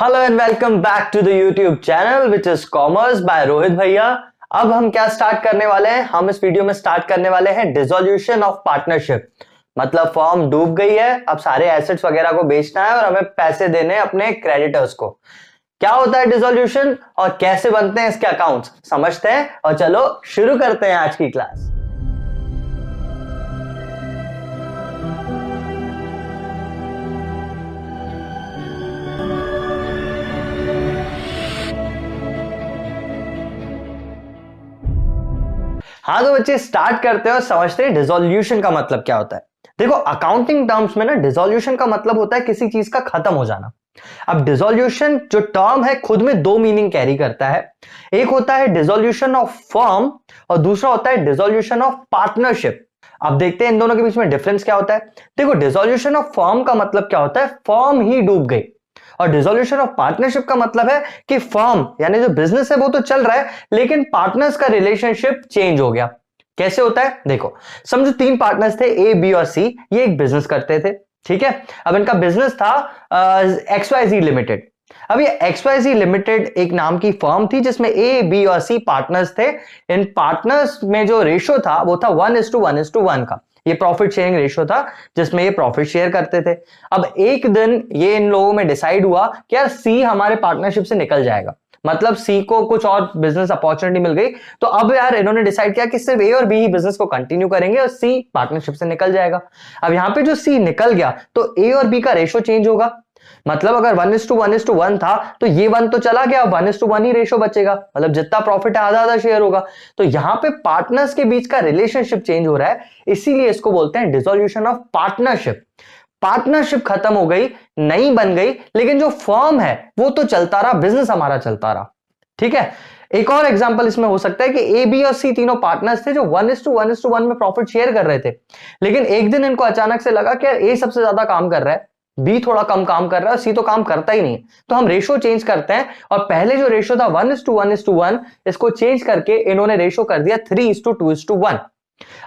Hello and welcome back to the YouTube channel which is commerce by Rohit bhaiya. अब हम क्या start करने वाले हैं? हम इस वीडियो में स्टार्ट करने वाले हैं डिसोल्यूशन ऑफ पार्टनरशिप। मतलब फर्म डूब गई है, अब सारे एसेट्स वगैरह को बेचना है और हमें पैसे देने हैं अपने क्रेडिटर्स को। क्या होता है डिसोल्यूशन और कैसे बनते हैं इसके अकाउंट्स, समझते हैं और चलो शुरू करते हैं आज की क्लास। हाँ तो बच्चे स्टार्ट करते हैं और समझते हैं डिसोल्यूशन का मतलब क्या होता है। देखो अकाउंटिंग टर्म्स में ना डिसोल्यूशन का मतलब होता है किसी चीज का खत्म हो जाना। अब डिसोल्यूशन जो टर्म है खुद में दो मीनिंग कैरी करता है। एक होता है डिसोल्यूशन ऑफ फर्म और दूसरा होता है डिसोल्यूशन ऑफ पार्टनरशिप। अब देखते हैं इन दोनों के बीच में डिफरेंस क्या होता है। देखो डिसोल्यूशन ऑफ फर्म का मतलब क्या होता है, फर्म ही डूब गई। और डिसोल्यूशन ऑफ पार्टनरशिप का मतलब है कि फर्म यानी जो बिजनेस है वो तो चल रहा है लेकिन पार्टनर्स का रिलेशनशिप चेंज हो गया। कैसे होता है देखो, समझो तीन पार्टनर्स थे ए बी और सी, ये एक बिजनेस करते थे। ठीक है, अब इनका बिजनेस था XYZ लिमिटेड। अब ये XYZ लिमिटेड एक नाम की फर्म थी जिसमें ए बी और सी पार्टनर्स थे। इन पार्टनर्स में जो रेशो था वो था 1:1:1 का। ये प्रॉफिट शेयरिंग रेशो था जिसमें ये प्रॉफिट शेयर करते थे। अब एक दिन ये इन लोगों में डिसाइड हुआ कि यार सी हमारे पार्टनरशिप से निकल जाएगा, मतलब सी को कुछ और बिजनेस अपॉर्चुनिटी मिल गई। तो अब यार इन्होंने डिसाइड किया कि सिर्फ ए और बी ही बिजनेस को कंटिन्यू करेंगे और सी पार्टनरशिप से निकल जाएगा। अब यहां पे जो सी निकल गया तो ए और बी का रेशो चेंज होगा। मतलब अगर 1:1:1 था तो ये 1 तो चला गया, 1:1 ही रेशो बचेगा, मतलब जितना प्रॉफिट है आधा आधा शेयर होगा। तो यहां पे पार्टनर्स के बीच का रिलेशनशिप चेंज हो रहा है, इसीलिए इसको बोलते हैं डिसोल्यूशन ऑफ पार्टनरशिप। पार्टनरशिप खत्म हो गई, नई बन गई, लेकिन जो फर्म है वो तो चलता रहा, बिजनेस हमारा चलता रहा। ठीक है, एक और एग्जांपल इसमें हो सकता है कि ए बी और सी तीनों पार्टनर्स थे जो 1:1:1 में प्रॉफिट शेयर कर रहे थे। लेकिन एक दिन इनको अचानक से लगा कि यार ए सबसे ज्यादा काम कर रहा है, बी थोड़ा कम काम कर रहा है और सी तो काम करता ही नहीं, तो हम रेशो चेंज करते हैं। और पहले जो रेशो था 1:1:1 इसको चेंज करके इन्होंने रेशो कर दिया 3:2:1।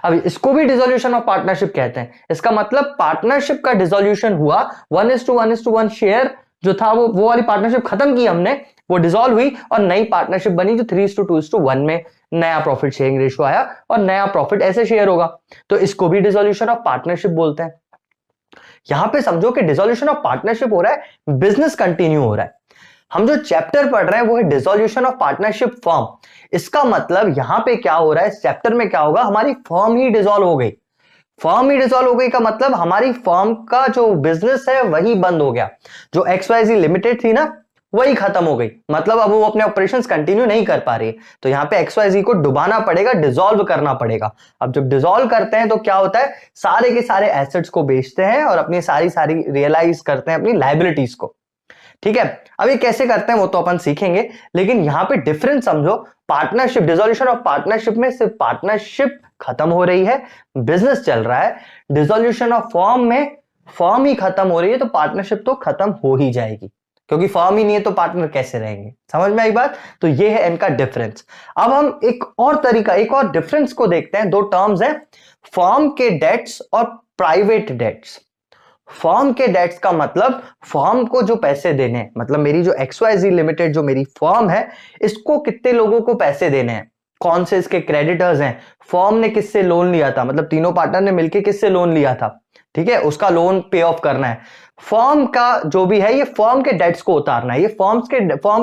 अब इसको भी डिसोल्यूशन ऑफ पार्टनरशिप कहते हैं। इसका मतलब पार्टनरशिप का डिसोल्यूशन हुआ, 1:1:1 शेयर जो था वो वाली पार्टनरशिप खत्म की हमने, वो डिसॉल्व हुई और नई पार्टनरशिप बनी जो 3:2:1 में नया प्रॉफिट शेयरिंग रेशो आया और नया प्रॉफिट ऐसे शेयर होगा। तो इसको भी डिसोल्यूशन ऑफ पार्टनरशिप बोलते हैं। यहां पे समझो कि डिसोल्यूशन ऑफ पार्टनरशिप हो रहा है, बिजनेस कंटिन्यू हो रहा है। हम जो चैप्टर पढ़ रहे हैं वो है डिसोल्यूशन ऑफ पार्टनरशिप फर्म। इसका मतलब यहां पे क्या हो रहा है, इस चैप्टर में क्या होगा, हमारी फर्म ही डिसॉल्व हो गई। फर्म ही डिसॉल्व हो गई का मतलब हमारी फर्म का जो बिजनेस है वही बंद हो गया। जो XYZ लिमिटेड थी ना वही खत्म हो गई, मतलब अब वो अपने ऑपरेशंस कंटिन्यू नहीं कर पा रही। तो यहां पे XYZ को डुबाना पड़ेगा, डिसॉल्व करना पड़ेगा। अब जब डिसॉल्व करते हैं तो क्या होता है, सारे के सारे एसेट्स को बेचते हैं और अपनी सारी सारी रियलाइज करते हैं अपनी लाइबिलिटीज को। ठीक है, अब ये कैसे करते हैं वो तो अपन सीखेंगे, लेकिन यहां पे डिफरेंस समझो। पार्टनरशिप, डिसोल्यूशन ऑफ पार्टनरशिप में सिर्फ पार्टनरशिप खत्म हो रही है, बिजनेस चल रहा है। डिसोल्यूशन ऑफ फर्म में फर्म ही खत्म हो रही है तो पार्टनरशिप तो खत्म हो ही जाएगी, क्योंकि फर्म ही नहीं है तो पार्टनर कैसे रहेंगे। समझ में आई बात? तो ये है इनका डिफरेंस। अब हम एक और तरीका, एक और डिफरेंस को देखते हैं। दो टर्म्स हैं, फर्म के डेट्स और प्राइवेट डेट्स। फर्म के डेट्स का मतलब फर्म को जो पैसे देने हैं, मतलब मेरी जो XYZ लिमिटेड जो मेरी फर्म है इसको कितने लोगों को पैसे देने हैं, कौन से इसके क्रेडिटर्स हैं, फर्म ने किससे लोन लिया था, मतलब तीनों पार्टनर ने मिलकर किससे लोन लिया था, ठीक है, उसका लोन पे ऑफ करना है। फर्म का जो भी है ये फर्म के डेट्स को उतारना है। ये फर्म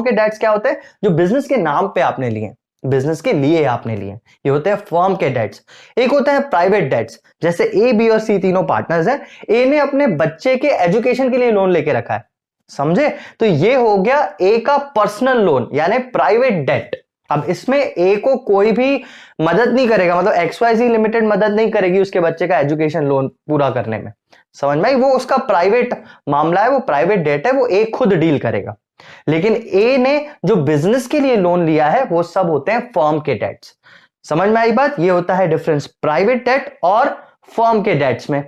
के डेट्स क्या होते हैं, जो बिजनेस के नाम पे आपने लिए, बिजनेस के लिए आपने लिए, ये होते हैं फर्म के डेट्स। एक होता है प्राइवेट डेट्स, जैसे ए बी और सी तीनों पार्टनर्स हैं, ए ने अपने बच्चे के एजुकेशन के लिए लोन लेके रखा है, समझे? तो ये हो गया ए का पर्सनल लोन यानी प्राइवेट डेट। अब इसमें ए को कोई भी मदद नहीं करेगा, मतलब XYZ लिमिटेड मदद नहीं करेगी उसके बच्चे का एजुकेशन लोन पूरा करने में। समझ में आई? वो उसका प्राइवेट मामला है, वो प्राइवेट डेट है, वो ए खुद डील करेगा। लेकिन ए ने जो बिजनेस के लिए लोन लिया है वो सब होते हैं फर्म के डेट्स। समझ में आई बात? ये होता है डिफरेंस प्राइवेट डेट और फर्म के डेट्स में।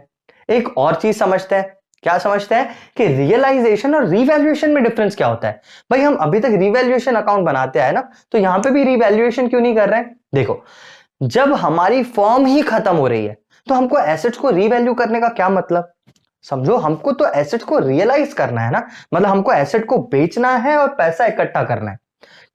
एक और चीज समझते हैं, क्या समझते हैं कि रियलाइजेशन और रिवैल्यूएशन में डिफरेंस क्या होता है। भाई हम अभी तक रिवैल्यूएशन अकाउंट बनाते आए ना, तो यहां पे भी रिवैल्यूएशन क्यों नहीं कर रहे हैं? देखो जब हमारी फर्म ही खत्म हो रही है तो हमको एसेट्स को रिवैल्यू करने का क्या मतलब? समझो, हमको तो एसेट को रियलाइज करना है ना, मतलब हमको एसेट को बेचना है और पैसा इकट्ठा करना है,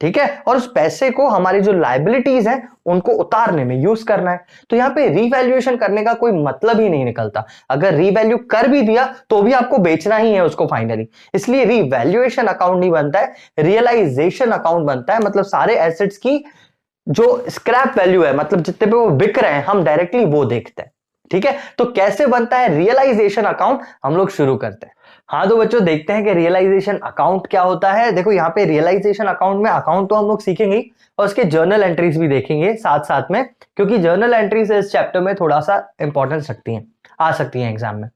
ठीक है, और उस पैसे को हमारी जो लाइबिलिटीज है उनको उतारने में यूज करना है। तो यहाँ पे रीवैल्यूएशन करने का कोई मतलब ही नहीं निकलता। अगर रीवैल्यू कर भी दिया तो भी आपको बेचना ही है उसको फाइनली, इसलिए रीवैल्यूएशन अकाउंट नहीं बनता है, रियलाइजेशन अकाउंट बनता है। मतलब सारे एसेट्स की जो स्क्रैप वैल्यू है, मतलब जितने पे वो बिक रहे हैं, हम डायरेक्टली वो देखते हैं, ठीक है। तो कैसे बनता है रियलाइजेशन अकाउंट, हम लोग शुरू करते हैं। हाँ तो बच्चों देखते हैं कि रियलाइजेशन अकाउंट क्या होता है। देखो यहाँ पे रियलाइजेशन अकाउंट में अकाउंट तो हम लोग सीखेंगे ही, और उसके जर्नल एंट्रीज भी देखेंगे साथ साथ में, क्योंकि जर्नल एंट्रीज इस चैप्टर में थोड़ा सा इंपॉर्टेंस रखती हैं, आ सकती हैं एग्जाम में।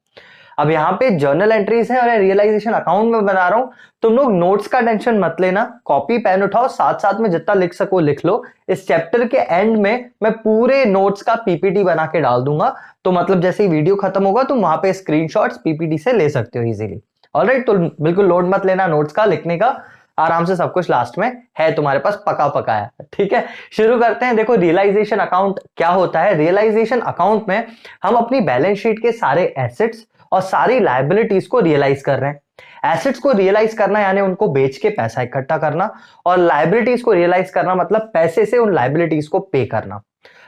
अब यहाँ पे जर्नल एंट्रीज है और रियलाइजेशन अकाउंट में बना रहा हूं, तुम लोग नोट्स का टेंशन मत लेना, कॉपी पेन उठाओ, साथ साथ में जितना लिख सको लिख लो। इस चैप्टर के एंड में मैं पूरे नोट्स का पीपीटी बना के डाल दूंगा, तो मतलब जैसे ही वीडियो खत्म होगा तुम वहां पे स्क्रीनशॉट्स पीपीटी से ले सकते हो इजीली। ऑलराइट, तो बिल्कुल लोड मत लेना नोट्स का, लिखने का आराम से, सब कुछ लास्ट में है तुम्हारे पास पका पका है, ठीक है। शुरू करते हैं। देखो रियलाइजेशन अकाउंट क्या होता है। रियलाइजेशन अकाउंट में हम अपनी बैलेंस शीट के सारे एसेट्स और सारी लायबिलिटीज को रियलाइज कर रहे हैं। एसेट्स को रियलाइज करना यानी उनको बेच के पैसा इकट्ठा करना, और लायबिलिटीज को रियलाइज करना मतलब पैसे से उन लायबिलिटीज को पे करना।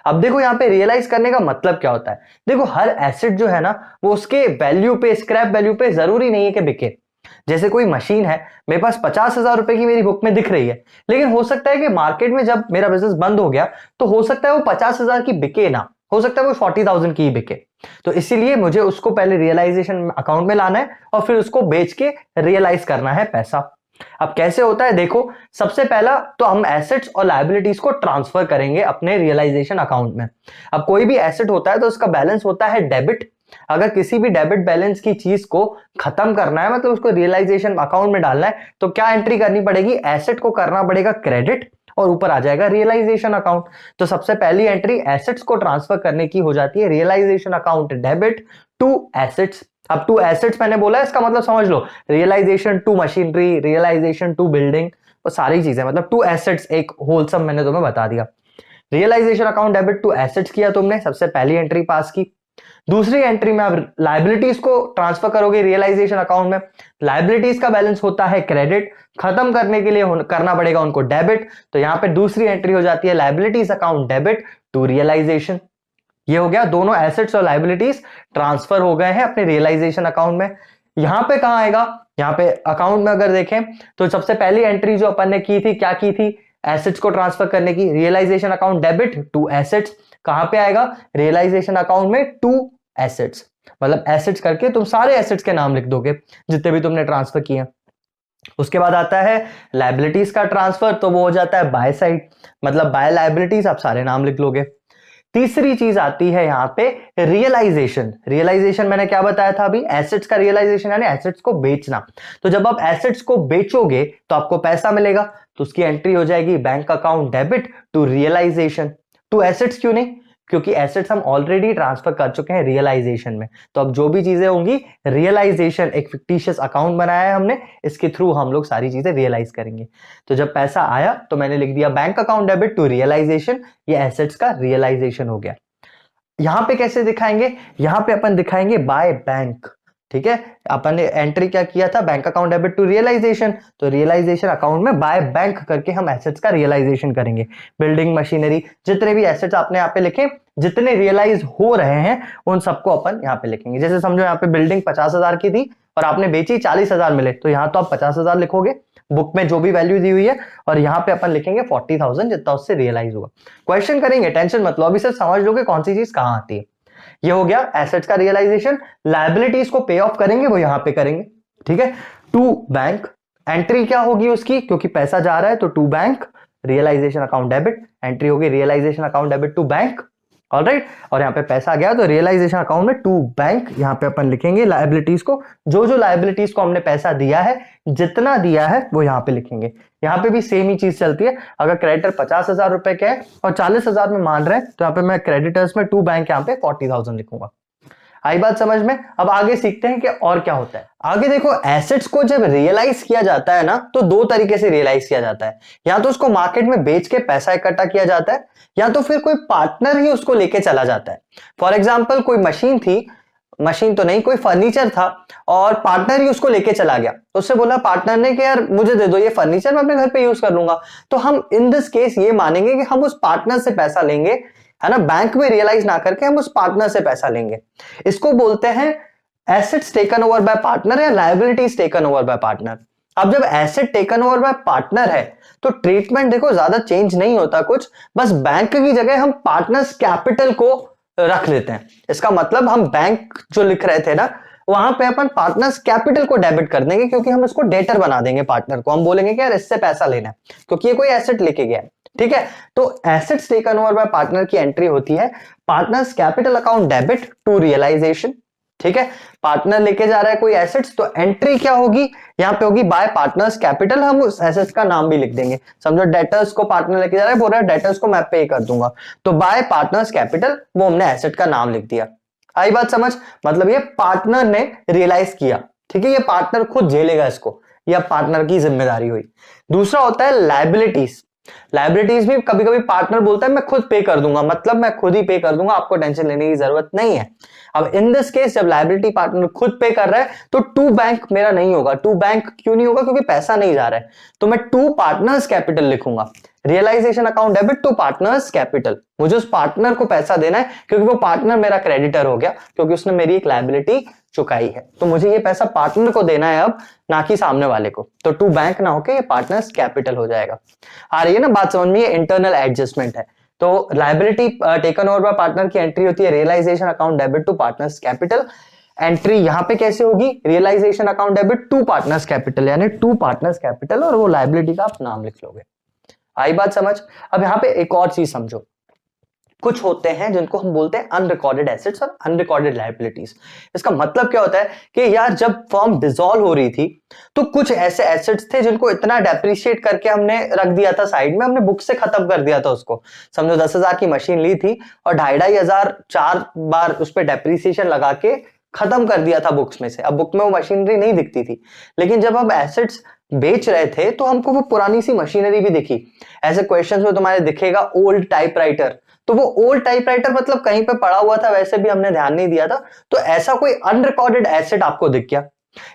अब देखो यहाँ पे रियलाइज करने का मतलब क्या होता है। देखो हर एसेट जो है ना, वो उसके वैल्यू पे, स्क्रैप वैल्यू पे जरूरी नहीं है कि बिके। जैसे कोई मशीन है, मेरे पास 50,000 रुपए की मेरी बुक में दिख रही है, लेकिन हो सकता है कि मार्केट में जब मेरा बिजनेस बंद हो गया तो हो सकता है वो 50,000 की बिके ना, हो सकता है वो 40,000 की ही बिके। तो इसीलिए मुझे उसको पहले रियलाइजेशन अकाउंट में लाना है और फिर उसको बेच के रियलाइज करना है पैसा। अब कैसे होता है देखो, सबसे पहला तो हम एसेट्स और लायबिलिटीज को ट्रांसफर करेंगे अपने रियलाइजेशन अकाउंट में। अब कोई भी एसेट होता है तो उसका बैलेंस होता है डेबिट। अगर किसी भी डेबिट बैलेंस की चीज को खत्म करना है, मतलब उसको रियलाइजेशन अकाउंट में डालना है, तो क्या एंट्री करनी पड़ेगी, एसेट को करना पड़ेगा क्रेडिट और ऊपर आ जाएगा रियलाइजेशन अकाउंट। तो सबसे पहली एंट्री एसेट्स को ट्रांसफर करने की हो जाती है, realisation account debit to assets. अब टू एसेट्स मैंने बोला है, इसका मतलब समझ लो, realisation to machinery, realisation to building, और सारी चीजें, मतलब टू एसेट्स एक होलसम मैंने तुम्हें बता दिया। Realisation account debit to assets किया तुमने, सबसे पहली एंट्री पास की। दूसरी एंट्री में अब लायबिलिटीज को ट्रांसफर करोगे रियलाइजेशन अकाउंट में। लायबिलिटीज का बैलेंस होता है क्रेडिट, खत्म करने के लिए करना पड़ेगा उनको डेबिट, तो यहां पे दूसरी एंट्री हो जाती है liabilities account debit to realisation. ये हो गया, दोनों एसेट्स और लायबिलिटीज ट्रांसफर हो गए हैं अपने रियलाइजेशन अकाउंट में। यहां पे कहां आएगा, यहां पे अकाउंट में अगर देखें तो सबसे पहली एंट्री जो अपन ने की थी, क्या की थी, एसेट्स को ट्रांसफर करने की, realisation account debit to assets. कहां पे आएगा, रियलाइजेशन अकाउंट में टू एसेट्स, मतलब एसेट्स करके तुम सारे एसेट्स के नाम लिख दोगे जितने भी तुमने ट्रांसफर किए। उसके बाद आता है लायबिलिटीज का ट्रांसफर, तो वो हो जाता है बाय साइड, मतलब बाय लायबिलिटीज आप सारे नाम लिख लोगे। तीसरी चीज आती है यहां पे रियलाइजेशन। रियलाइजेशन मैंने क्या बताया था अभी, एसेट्स का रियलाइजेशन यानी एसेट्स को बेचना। तो जब आप एसेट्स को बेचोगे तो आपको पैसा मिलेगा, तो उसकी एंट्री हो जाएगी bank account debit to realisation. To assets क्यों नहीं, क्योंकि एसेट्स हम ऑलरेडी ट्रांसफर कर चुके हैं रियलाइजेशन में, तो अब जो भी चीजें होंगी रियलाइजेशन, एक फिक्टिशियस अकाउंट बनाया है हमने, इसके थ्रू हम लोग सारी चीजें रियलाइज करेंगे। तो जब पैसा आया तो मैंने लिख दिया bank account debit to realisation, ये एसेट्स का रियलाइजेशन हो गया। यहां पे कैसे दिखाएंगे, यहां पे अपन दिखाएंगे बाय बैंक, ठीक है। अपन ने एंट्री क्या किया था, bank account debit to realisation, तो रियलाइजेशन अकाउंट में बाय बैंक करके हम एसेट्स का रियलाइजेशन करेंगे। बिल्डिंग, मशीनरी, जितने भी एसेट्स आपने यहाँ पे लिखे, जितने रियलाइज हो रहे हैं उन सबको अपन यहाँ पे लिखेंगे। जैसे समझो यहाँ पे बिल्डिंग 50,000 की थी और आपने बेची 40,000 मिले, तो यहाँ तो आप 50,000 लिखोगे बुक में जो भी वैल्यू दी हुई है, और यहाँ पे अपन लिखेंगे 40,000 जितना उससे रियलाइज हुआ। क्वेश्चन करेंगे, टेंशन मत लो, अभी सिर्फ समझ लो कि कौन सी चीज कहां आती है। ये हो गया एसेट्स का रियलाइजेशन। लायबिलिटीज को पे ऑफ करेंगे, वो यहां पे करेंगे, ठीक है। टू बैंक, एंट्री क्या होगी उसकी, क्योंकि पैसा जा रहा है तो to bank, realisation account debit, entry होगी realisation account debit to bank, alright. और यहाँ पे पैसा गया तो रियलाइजेशन अकाउंट में टू बैंक, यहाँ पे अपन लिखेंगे लायबिलिटीज को, जो जो लायबिलिटीज को हमने पैसा दिया है, जितना दिया है वो यहाँ पे लिखेंगे। यहाँ पे भी सेम ही चीज चलती है, अगर क्रेडिटर 50,000 रुपए के है और 40,000 में मान रहे हैं, तो यहाँ पे मैं क्रेडिटर्स में टू बैंक यहाँ पे 40,000 लिखूंगा। आई बात समझ में। अब आगे सीखते हैं कि और क्या होता है। आगे देखो, एसेट्स को जब रियलाइज किया जाता है ना, तो दो तरीके से रियलाइज किया जाता है, या तो उसको मार्केट में बेच के पैसा इकट्ठा किया जाता है, या तो फिर कोई पार्टनर ही उसको लेके चला जाता है। फॉर एग्जाम्पल कोई मशीन थी, मशीन तो नहीं, कोई फर्नीचर था और पार्टनर ही उसको लेके चला गया। तो उससे बोला पार्टनर ने कि यार मुझे दे दो ये फर्नीचर, मैं अपने घर पे यूज कर लूंगा। तो हम इन दिस केस ये मानेंगे कि हम उस पार्टनर से पैसा लेंगे, है ना, बैंक में रियलाइज ना करके हम उस पार्टनर से पैसा लेंगे। इसको बोलते हैं assets taken over by partner या liabilities taken over by partner. अब जब asset taken over by partner है तो ट्रीटमेंट देखो ज्यादा चेंज नहीं होता कुछ, बस बैंक की जगह हम पार्टनर्स कैपिटल को रख लेते हैं। इसका मतलब हम बैंक जो लिख रहे थे ना, वहां पे अपन पार्टनर्स कैपिटल को डेबिट कर देंगे, क्योंकि हम इसको डेटर बना देंगे पार्टनर को। हम बोलेंगे कि यार इससे पैसा लेना है क्योंकि ये कोई एसेट लेके गया है, ठीक है। तो assets taken over by partner की एंट्री होती है partners capital account debit to realisation, ठीक है। पार्टनर लेके जा रहा है कोई एसेट्स, तो एंट्री क्या होगी यहां पे होगी बाय पार्टनर्स कैपिटल। हम उस एसेट्स का नाम भी लिख देंगे। समझो डेटर्स को पार्टनर लेके जा रहा है, बोल रहा है डेटर्स को मैं पे कर दूंगा, तो बाय पार्टनर्स कैपिटल वो हमने एसेट का नाम लिख दिया। आई बात समझ? मतलब ये पार्टनर ने रियलाइज किया, ठीक है, ये पार्टनर खुद झेलेगा इसको, या पार्टनर की जिम्मेदारी हुई। दूसरा होता है लायबिलिटीज। लायबिलिटीज भी कभी कभी पार्टनर बोलता है मैं खुद पे कर दूंगा, मतलब मैं खुद ही पे कर दूंगा, आपको टेंशन लेने की जरूरत नहीं है। अब इन दिस केस जब लायबिलिटी पार्टनर खुद पे कर रहा है तो टू बैंक मेरा नहीं होगा। टू बैंक क्यों नहीं होगा? क्योंकि पैसा नहीं जा रहा है, तो मैं टू पार्टनर्स कैपिटल लिखूंगा। Realisation account debit to partners capital, मुझे उस पार्टनर को पैसा देना है क्योंकि वो पार्टनर मेरा क्रेडिटर हो गया, क्योंकि उसने मेरी एक लायबिलिटी चुकाई है, तो मुझे ये पैसा पार्टनर को देना है अब, ना कि सामने वाले को। तो टू बैंक ना होके ये पार्टनर्स कैपिटल हो जाएगा। आ रही है ना बात समझ में? ये इंटरनल एडजस्टमेंट है। तो liability taken over by partner की एंट्री होती है realisation account debit to partners capital. Entry यहां पे कैसे होगी? Realisation account debit to partners capital, यानी टू पार्टनर्स कैपिटल, और वो लायबिलिटी का आप नाम लिख लोगे। आई बात समझ? अब यहां पे एक और चीज समझो, कुछ होते हैं जिनको हम बोलते हैं अनरिकॉर्डेड एसेट्स और अनरिकॉर्डेड लायबिलिटीज। इसका मतलब क्या होता है कि यार जब फर्म डिसॉल्व हो रही थी तो कुछ ऐसे एसेट्स थे जिनको इतना डेप्रिशिएट करके हमने रख दिया था साइड में, हमने बुक से खत्म कर दिया था उसको। समझो 10,000 की मशीन ली थी और 2,500 4 बार उस पर डेप्रिसिएशन लगा के खत्म कर दिया था बुक्स में से। अब बुक में वो मशीनरी नहीं दिखती थी, लेकिन जब हम एसेट्स बेच रहे थे तो हमको वो पुरानी सी मशीनरी भी दिखी। ऐसे क्वेश्चंस में तुम्हारे दिखेगा ओल्ड टाइपराइटर, तो वो ओल्ड टाइपराइटर मतलब कहीं पे पड़ा हुआ था, वैसे भी हमने ध्यान नहीं दिया था, तो ऐसा कोई अनरिकॉर्डेड एसेट आपको दिख गया,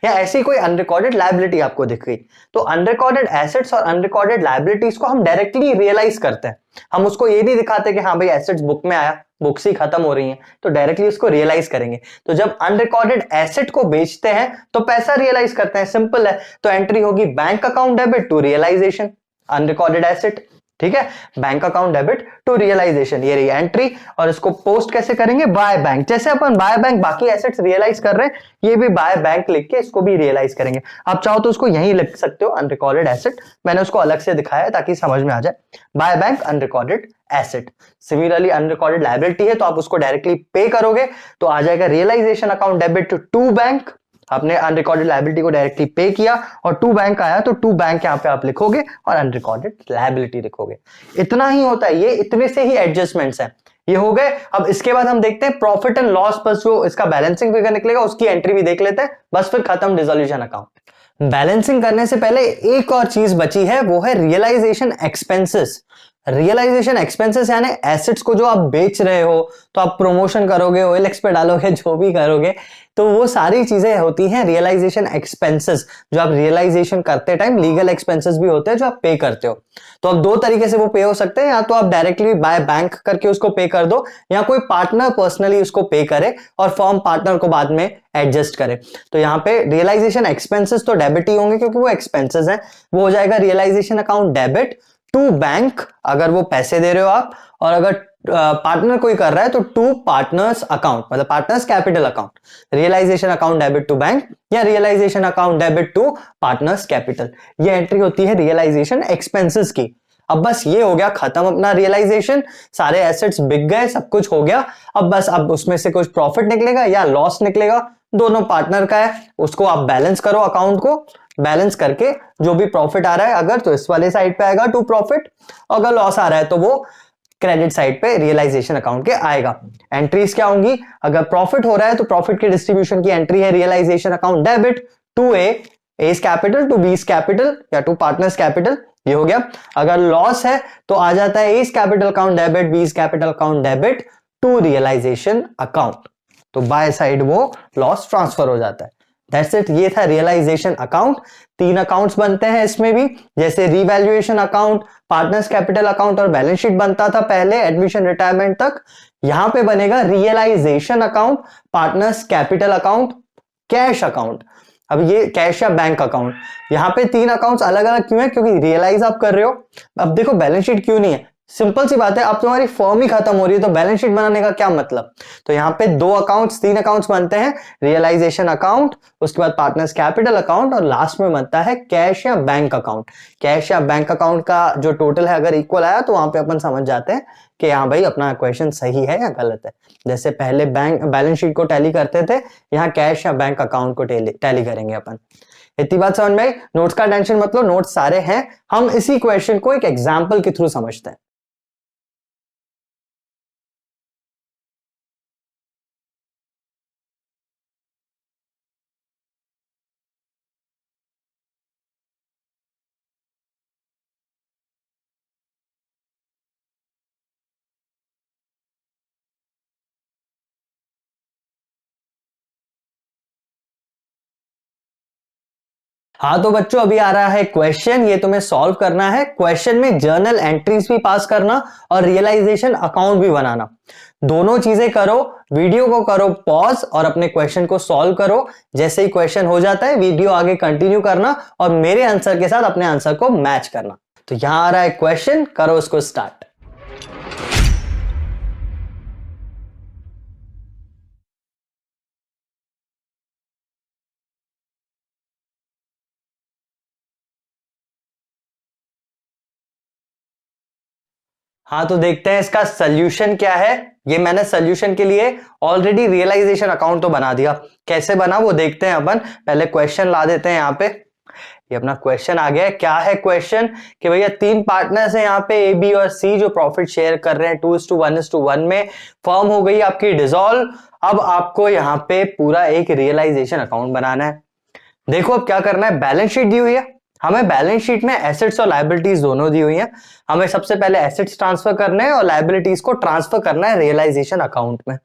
या ऐसी कोई अनरिकॉर्डेड लायबिलिटी आपको दिख गई। तो अनरिकॉर्डेड एसेट्स और अनरिकॉर्डेड लायबिलिटीज को हम डायरेक्टली रियलाइज करते हैं। हम उसको ये नहीं दिखाते कि हाँ भाई एसेट्स बुक में आया, बुक्स ही खत्म हो रही हैं, तो डायरेक्टली उसको रियलाइज करेंगे। तो जब अनरिकॉर्डेड एसेट को बेचते हैं तो पैसा रियलाइज करते हैं, सिंपल है। तो एंट्री होगी bank account debit to realisation unrecorded asset, ठीक है, bank account debit to realisation, ये रही एंट्री। और इसको पोस्ट कैसे करेंगे? By bank. जैसे अपन बाय बैंक बाकी एसेट्स रियलाइज कर रहे हैं, ये भी बाय बैंक लिख के इसको भी रियलाइज करेंगे। आप चाहो तो उसको यहीं लिख सकते हो अनरिकॉर्डेड एसेट, मैंने उसको अलग से दिखाया है ताकि समझ में आ जाए। By bank unrecorded asset. Similarly unrecorded liability है तो आप उसको डायरेक्टली पे करोगे, तो आ जाएगा realisation account debit to bank. आपने अनरिकॉर्डेड लायबिलिटी को डायरेक्टली पे किया और टू बैंक आया, तो टू बैंक यहां पे आप लिखोगे और अनरिकॉर्डेड लायबिलिटी लिखोगे। इतना ही होता है, ये इतने से ही एडजस्टमेंट्स हैं, ये हो गए। अब इसके बाद हम देखते हैं प्रॉफिट एंड लॉस पर जो इसका बैलेंसिंग फिगर निकलेगा उसकी एंट्री भी देख लेते हैं, बस फिर खत्म डिसोल्यूशन अकाउंट। बैलेंसिंग करने से पहले एक और चीज बची है, वो है रियलाइजेशन एक्सपेंसेस। रियलाइजेशन एक्सपेंसेस यानी एसेट्स को जो आप बेच रहे हो, तो आप प्रमोशन करोगे, ओएलएक्स पे डालोगे, जो भी करोगे, तो वो सारी चीजें होती हैं रियलाइजेशन एक्सपेंसेस, जो आप रियलाइजेशन करते टाइम लीगल एक्सपेंसेस भी होते हैं जो आप पे करते हो। तो अब दो तरीके से वो पे हो सकते हैं, या तो आप डायरेक्टली बाय बैंक करके उसको पे कर दो, या कोई पार्टनर पर्सनली उसको पे करे और फर्म पार्टनर को बाद में एडजस्ट करे। तो यहाँ पे रियलाइजेशन एक्सपेंसेस तो डेबिट ही होंगे क्योंकि वो एक्सपेंसेस हैं, वो हो जाएगा realisation account debit to bank अगर वो पैसे दे रहे हो आप, और अगर पार्टनर कोई कर रहा है तो टू पार्टनर्स अकाउंट, मतलब partners capital account. Realisation account debit to bank या realisation account debit to partners capital, ये एंट्री होती है रियलाइजेशन एक्सपेंसेस की। अब बस ये हो गया खत्म अपना रियलाइजेशन, सारे एसेट्स बिक गए, सब कुछ हो गया। अब बस अब उसमें से कुछ प्रॉफिट निकलेगा या लॉस निकलेगा, दोनों पार्टनर का है, उसको आप बैलेंस करो, अकाउंट को बैलेंस करके जो भी प्रॉफिट आ रहा है अगर, तो इस वाले साइड पे आएगा टू प्रॉफिट, अगर लॉस आ रहा है तो वो क्रेडिट साइड पे रियलाइजेशन अकाउंट के आएगा। एंट्रीज क्या होंगी? अगर प्रॉफिट हो रहा है तो प्रॉफिट के डिस्ट्रीब्यूशन की एंट्री है realisation account debit to A's capital to B's capital या टू पार्टनर्स कैपिटल, ये हो गया। अगर लॉस है तो आ जाता है A's capital account debit B's capital account debit to realisation account. तो बाय साइड वो लॉस ट्रांसफर हो जाता है। दैट्स इट, ये था रियलाइजेशन अकाउंट। 3 अकाउंट्स बनते हैं इसमें भी, जैसे revaluation account, partners capital account और बैलेंस शीट बनता था पहले एडमिशन रिटायरमेंट तक। यहां पे बनेगा realisation account, partners capital account, cash account. अब ये कैश या बैंक अकाउंट, यहां पे 3 अकाउंट्स अलग अलग क्यों है? क्योंकि रियलाइज आप कर रहे हो। अब देखो बैलेंस शीट क्यों नहीं है, सिंपल सी बात है, अब तुम्हारी फर्म ही खत्म हो रही है तो बैलेंस शीट बनाने का क्या मतलब। तो यहाँ पे 2 अकाउंट्स 3 अकाउंट्स बनते हैं, रियलाइजेशन अकाउंट, उसके बाद पार्टनर्स कैपिटल अकाउंट और लास्ट में बनता है कैश या बैंक अकाउंट। कैश या बैंक अकाउंट का जो टोटल है अगर इक्वल आया तो वहां पे अपन समझ जाते हैं कि हाँ भाई अपना क्वेश्चन सही है या गलत है। जैसे पहले बैंक बैलेंस शीट को टैली करते थे, यहाँ कैश या बैंक अकाउंट को टैली करेंगे अपन। इतनी बात समझ में आई? नोट्स का टेंशन मत लो, नोट्स सारे हैं, हम इसी क्वेश्चन को एक एग्जाम्पल के थ्रू समझते हैं। हाँ तो बच्चों अभी आ रहा है क्वेश्चन, ये तुम्हें सॉल्व करना है। क्वेश्चन में जर्नल एंट्रीज भी पास करना और रियलाइजेशन अकाउंट भी बनाना, दोनों चीजें करो। वीडियो को करो पॉज और अपने क्वेश्चन को सॉल्व करो। जैसे ही क्वेश्चन हो जाता है वीडियो आगे कंटिन्यू करना और मेरे आंसर के साथ अपने आंसर को मैच करना। तो यहां आ रहा है क्वेश्चन, करो उसको स्टार्ट। हाँ तो देखते हैं इसका सोल्यूशन क्या है। ये मैंने सोल्यूशन के लिए ऑलरेडी रियलाइजेशन अकाउंट तो बना दिया, कैसे बना वो देखते हैं अपन। पहले क्वेश्चन ला देते हैं यहाँ पे, ये अपना क्वेश्चन आ गया है। क्या है क्वेश्चन कि भैया 3 पार्टनर्स हैं यहाँ पे ए बी और सी जो प्रॉफिट शेयर कर रहे हैं 2:1 में। फर्म हो गई आपकी डिसॉल्व। अब आपको यहाँ पे पूरा एक रियलाइजेशन अकाउंट बनाना है। देखो अब क्या करना है, बैलेंस शीट दी हुई है हमें, बैलेंस शीट में एसेट्स और लायबिलिटीज दोनों दी हुई हैं। हमें सबसे पहले एसेट्स ट्रांसफर करने हैं और लायबिलिटीज को ट्रांसफर करना है रियलाइजेशन अकाउंट में।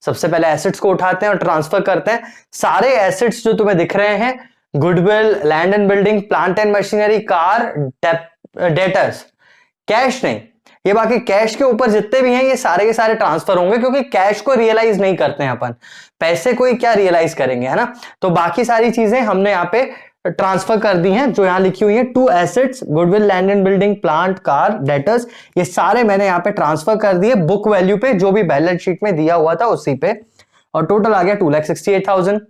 सबसे पहले एसेट्स को उठाते हैं और ट्रांसफर करते हैं। सारे एसेट्स जो तुम्हें दिख रहे हैं, goodwill, land and building, plant and machinery, car, debtors, cash नहीं, ये बाकी कैश के ऊपर जितने भी हैं ये सारे के सारे ट्रांसफर होंगे, क्योंकि कैश को रियलाइज नहीं करते हैं अपन, पैसे को ही क्या रियलाइज करेंगे, है ना। तो बाकी सारी चीजें हमने यहाँ पे ट्रांसफर कर दी हैं जो यहां लिखी हुई है। 2 assets, goodwill, land and building, plant, car, debtors, ये सारे मैंने यहाँ पे ट्रांसफर कर दिए बुक वैल्यू पे, जो भी बैलेंस शीट में दिया हुआ था उसी पे, और टोटल आ गया 2,68,000।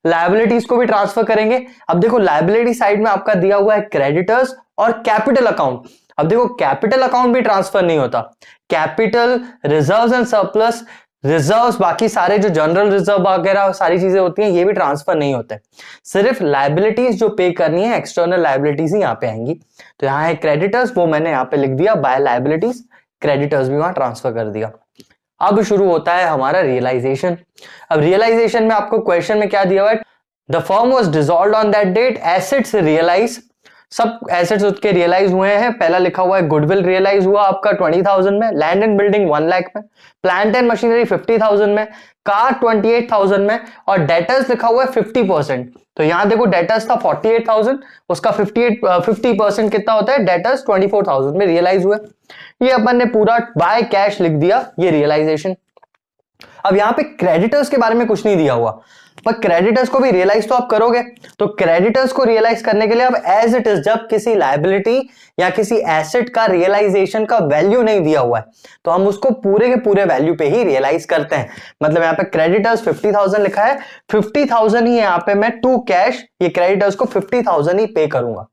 लायबिलिटीज को भी ट्रांसफर करेंगे। अब देखो लायबिलिटी साइड में आपका दिया हुआ है क्रेडिटर्स और कैपिटल अकाउंट। अब देखो कैपिटल अकाउंट भी ट्रांसफर नहीं होता, capital, reserves and surplus, reserves, बाकी सारे जो जनरल रिजर्व वगैरह सारी चीजें होती हैं ये भी ट्रांसफर नहीं होते। सिर्फ लायबिलिटीज जो पे करनी है, एक्सटर्नल लायबिलिटीज ही यहाँ पे आएंगी। तो यहाँ है क्रेडिटर्स, वो मैंने यहाँ पे लिख दिया बाय लायबिलिटीज, क्रेडिटर्स भी वहां ट्रांसफर कर दिया। अब शुरू होता है हमारा रियलाइजेशन। अब रियलाइजेशन में आपको क्वेश्चन में क्या दिया हुआ है, the firm was dissolved on that date, assets realise, सब एसेट्स उसके रियलाइज हुए हैं। पहला लिखा हुआ है गुडविल रियलाइज हुआ आपका 20,000 में, लैंड एंड बिल्डिंग 1 लाख में, प्लांट एंड मशीनरी 50,000 में, कार 28,000 में, और डेटर्स लिखा हुआ है 50%। तो यहां देखो डेटर्स था 48,000, उसका 50% कितना होता है, डेटर्स 24,000 में रियलाइज हुए। ये अपन ने पूरा बाय कैश लिख दिया, ये रियलाइजेशन। अब यहां पे क्रेडिटर्स के बारे में कुछ नहीं दिया हुआ, पर क्रेडिटर्स को भी रियलाइज तो आप करोगे। तो क्रेडिटर्स को रियलाइज करने के लिए अब एज इट इज, जब किसी लायबिलिटी या किसी एसेट का रियलाइजेशन का वैल्यू नहीं दिया हुआ है तो हम उसको पूरे के पूरे वैल्यू पे ही रियलाइज करते हैं। मतलब यहाँ पे क्रेडिटर्स 50,000 लिखा है, 50,000 ही यहाँ पे मैं टू कैश ये क्रेडिटर्स को 50,000 ही पे करूंगा।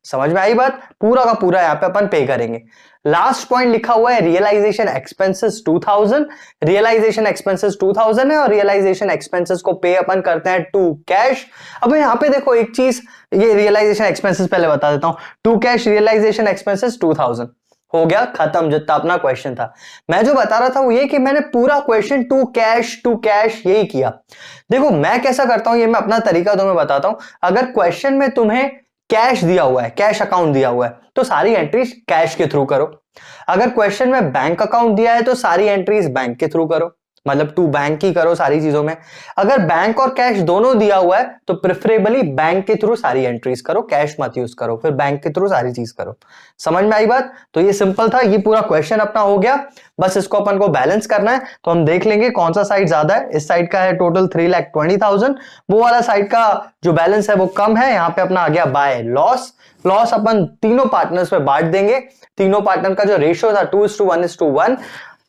समझ में आई बात, पूरा का पूरा यहाँ पे अपन पे करेंगे। लास्ट पॉइंट लिखा हुआ है रियलाइजेशन एक्सपेंसेस 2000, रियलाइजेशन एक्सपेंसेस 2000 है और रियलाइजेशन एक्सपेंसेस को पे अपन करते हैं टू कैश। अब यहाँ पे देखो एक चीज, ये रियलाइजेशन एक्सपेंसेस पहले बता देता हूं, टू कैश रियलाइजेशन एक्सपेंसेस 2000 हो गया खत्म, जितना अपना क्वेश्चन था। मैं जो बता रहा था वो ये कि मैंने पूरा क्वेश्चन टू कैश यही किया। देखो मैं कैसा करता हूं, ये मैं अपना तरीका तुम्हें बताता हूं। अगर क्वेश्चन में तुम्हें कैश दिया हुआ है, कैश अकाउंट दिया हुआ है, तो सारी एंट्रीज कैश के थ्रू करो। अगर क्वेश्चन में बैंक अकाउंट दिया है तो सारी एंट्रीज बैंक के थ्रू करो। मतलब टू बैंक ही करो सारी चीजों में। अगर बैंक और कैश दोनों दिया हुआ है तो प्रेफरेबली बैंक के थ्रू सारी एंट्रीज करो, कैश मत यूज करो, फिर बैंक के थ्रू सारी चीज करो। समझ में आई बात? तो ये सिंपल था, ये पूरा क्वेश्चन अपना हो गया। बस इसको अपन को बैलेंस करना है, तो हम देख लेंगे कौन सा साइड ज्यादा है। इस साइड का है टोटल 3,20,000, वो वाला साइड का जो बैलेंस है वो कम है। यहाँ पे अपना आ गया बाय लॉस। लॉस अपन तीनों पार्टनर्स में बांट देंगे। तीनों पार्टनर का जो रेशियो था 2:1:1,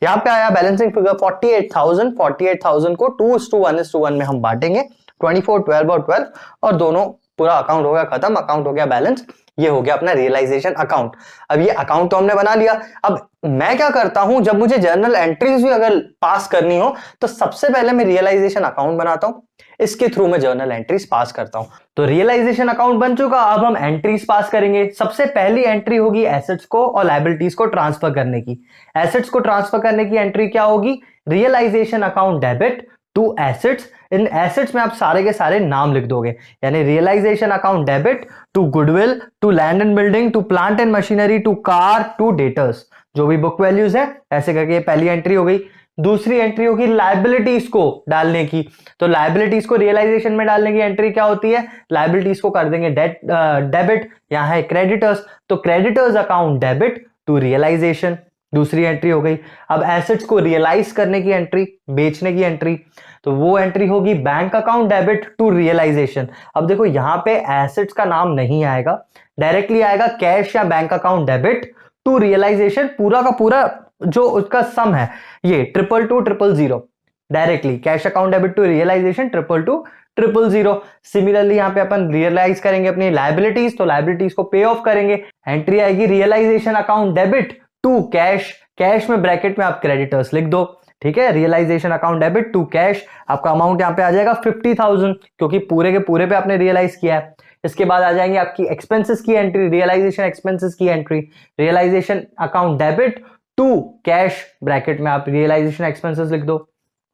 यहाँ पे आया बैलेंसिंग फिगर 48,000। 48,000 को 2:1:1 में हम बांटेंगे, 24, 12 और 12, और दोनों पूरा अकाउंट हो गया खत्म, अकाउंट हो गया बैलेंस। ये हो गया अपना रियलाइजेशन अकाउंट। अब ये अकाउंट तो हमने बना लिया। अब मैं क्या करता हूं, जब मुझे जर्नल एंट्रीज भी अगर पास करनी हो तो सबसे पहले मैं रियलाइजेशन अकाउंट बनाता हूं, इसके थ्रू मैं जर्नल एंट्रीज पास करता हूं। तो रियलाइजेशन अकाउंट बन चुका, अब हम एंट्रीज पास करेंगे। सबसे पहली एंट्री होगी एसेट्स को और लायबिलिटीज को ट्रांसफर करने की। एसेट्स को ट्रांसफर करने की एंट्री क्या होगी? Realisation account debit to assets. इन एसेट्स में आप सारे के सारे नाम लिख दोगे, यानी realisation account debit to goodwill, to land and building, to plant and machinery, to car, to debtors, जो भी बुक वैल्यूज है, ऐसे करके पहली एंट्री हो गई। दूसरी एंट्री होगी लायबिलिटीज को डालने की। तो लायबिलिटीज को रियलाइजेशन में डालने की एंट्री क्या होती है? लायबिलिटीज को कर देंगे डेबिट। यहां है क्रेडिटर्स, तो creditors account debit to realisation, दूसरी एंट्री हो गई। अब एसेट्स को रियलाइज करने की एंट्री, बेचने की एंट्री, तो वो एंट्री होगी bank account debit to realisation. अब देखो यहां पे एसेट्स का नाम नहीं आएगा, डायरेक्टली आएगा कैश या bank account debit to realisation. पूरा का पूरा जो उसका सम है ये 22200, directly cash account debit to realisation 22200। Similarly यहां पे अपन रियलाइज करेंगे अपनी लायबिलिटीज, तो लायबिलिटीज को पे ऑफ करेंगे। एंट्री आएगी realisation account debit to cash. Cash में ब्रैकेट में आप क्रेडिटर्स लिख दो, ठीक है। Realisation account debit to cash, आपका अमाउंट यहां पे आ जाएगा 50,000, क्योंकि पूरे के पूरे पे आपने रियलाइज किया है। इसके बाद आ जाएंगे आपकी एक्सपेंसेस की एंट्री, रियलाइजेशन एक्सपेंसेस की entry. Realisation account debit to cash, bracket में आप रियलाइजेशन एक्सपेंसेस लिख दो।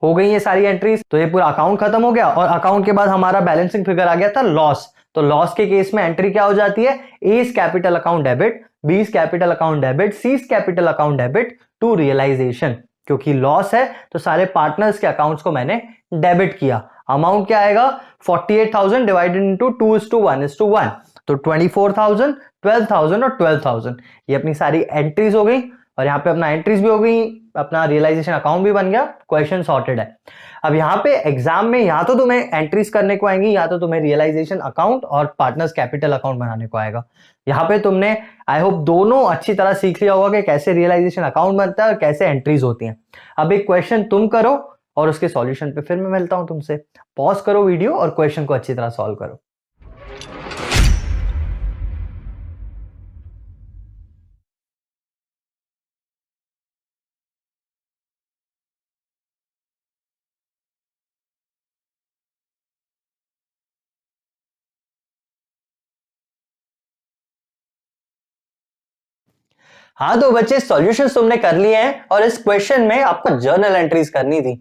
हो गई ये सारी एंट्रीज, तो ये पूरा अकाउंट खत्म हो गया। और अकाउंट के बाद हमारा बैलेंसिंग फिगर आ गया था लॉस। तो लॉस के केस में एंट्री क्या हो जाती है? A is capital account debit, B is capital account debit, C is capital account debit to realisation. क्योंकि लॉस है तो सारे पार्टनर्स के अकाउंट्स को मैंने डेबिट किया। अमाउंट क्या आएगा? 48,000 डिवाइडेड इनटू 2:1:1, तो 24,000, 12,000 और 12,000। ये अपनी सारी एंट्रीज हो गई, और यहाँ पे अपना एंट्रीज भी हो गई, अपना रियलाइजेशन अकाउंट भी बन गया। क्वेश्चन सॉर्टेड है। अब यहाँ पे एग्जाम में या तो तुम्हें एंट्रीज करने को आएंगी, या तो तुम्हें रियलाइजेशन अकाउंट और पार्टनर्स कैपिटल अकाउंट बनाने को आएगा। यहाँ पे तुमने आई होप दोनों अच्छी तरह सीख लिया होगा कि कैसे रियलाइजेशन अकाउंट बनता है और कैसे एंट्रीज होती हैं। अब एक क्वेश्चन तुम करो और उसके सॉल्यूशन पे फिर मैं मिलता हूं तुमसे। पॉज करो वीडियो और क्वेश्चन को अच्छी तरह सॉल्व करो। हाँ तो बच्चे सॉल्यूशंस तुमने कर लिए हैं, और इस क्वेश्चन में आपको जर्नल एंट्रीज करनी थी।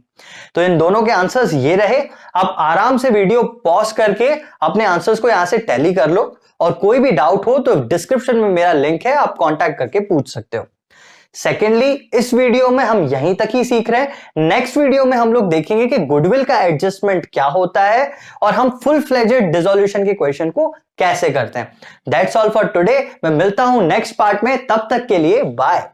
तो इन दोनों के आंसर्स ये रहे। आप आराम से वीडियो पॉज करके अपने आंसर्स को यहां से टैली कर लो, और कोई भी डाउट हो तो डिस्क्रिप्शन में मेरा लिंक है, आप कांटेक्ट करके पूछ सकते हो। सेकेंडली, इस वीडियो में हम यहीं तक ही सीख रहे हैं। नेक्स्ट वीडियो में हम लोग देखेंगे कि गुडविल का एडजस्टमेंट क्या होता है, और हम फुल फ्लेजेड डिसोल्यूशन के क्वेश्चन को कैसे करते हैं। That's all for today. मैं मिलता हूं नेक्स्ट पार्ट में, तब तक के लिए बाय।